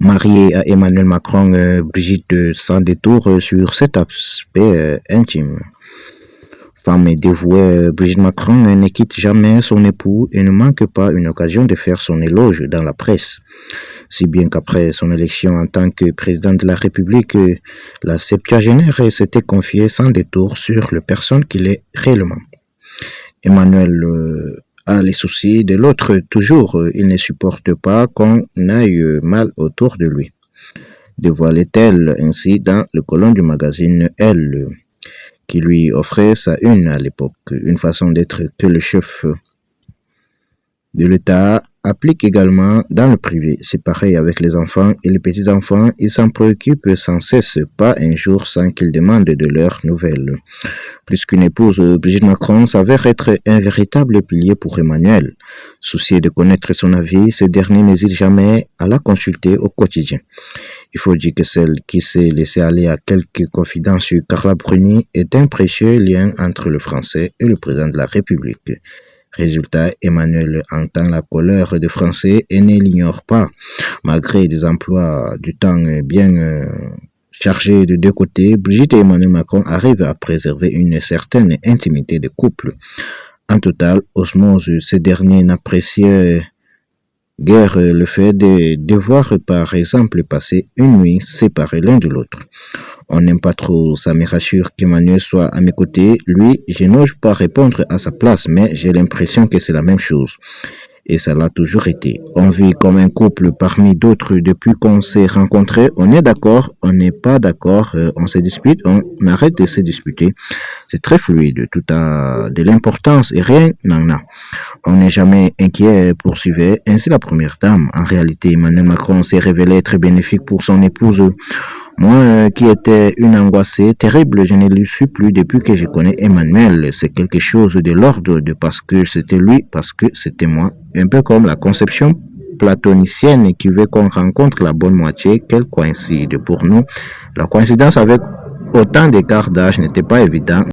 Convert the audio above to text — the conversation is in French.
Mariée à Emmanuel Macron, Brigitte sans détour sur cet aspect intime. Femme dévouée, Brigitte Macron ne quitte jamais son époux et ne manque pas une occasion de faire son éloge dans la presse. Si bien qu'après son élection en tant que président de la République, la septuagénaire s'était confiée sans détour sur la personne qu'il est réellement. Emmanuel a les soucis de l'autre toujours. Il ne supporte pas qu'on aille mal autour de lui. Dévoilait-elle ainsi dans le colonne du magazine Elle, qui lui offrait sa une à l'époque, une façon d'être que le chef de l'État applique également dans le privé. C'est pareil avec les enfants et les petits-enfants, ils s'en préoccupent sans cesse, pas un jour sans qu'ils demandent de leurs nouvelles. Plus qu'une épouse, Brigitte Macron s'avère être un véritable pilier pour Emmanuel. Soucié de connaître son avis, ce dernier n'hésite jamais à la consulter au quotidien. Il faut dire que celle qui s'est laissée aller à quelques confidences sur Carla Bruni est un précieux lien entre le Français et le président de la République. Résultat, Emmanuel entend la colère des Français et ne l'ignore pas. Malgré des emplois du temps bien chargés de deux côtés, Brigitte et Emmanuel Macron arrivent à préserver une certaine intimité de couple. En total, osmose, ce dernier n'appréciait guère le fait de devoir, par exemple, passer une nuit séparés l'un de l'autre. On n'aime pas trop, ça me rassure qu'Emmanuel soit à mes côtés. Lui, je n'ose pas répondre à sa place, mais j'ai l'impression que c'est la même chose. Et ça l'a toujours été. On vit comme un couple parmi d'autres depuis qu'on s'est rencontrés. On est d'accord, on n'est pas d'accord, on se dispute, on arrête de se disputer. C'est très fluide, tout a de l'importance et rien n'en a. On n'est jamais inquiet, poursuivait ainsi la première dame. En réalité, Emmanuel Macron s'est révélé très bénéfique pour son épouse. Moi, qui étais une angoissée terrible, je ne le suis plus depuis que je connais Emmanuel. C'est quelque chose de l'ordre de parce que c'était lui, parce que c'était moi. Un peu comme la conception platonicienne qui veut qu'on rencontre la bonne moitié, qu'elle coïncide. Pour nous, la coïncidence avec autant d'écart d'âge n'était pas évident.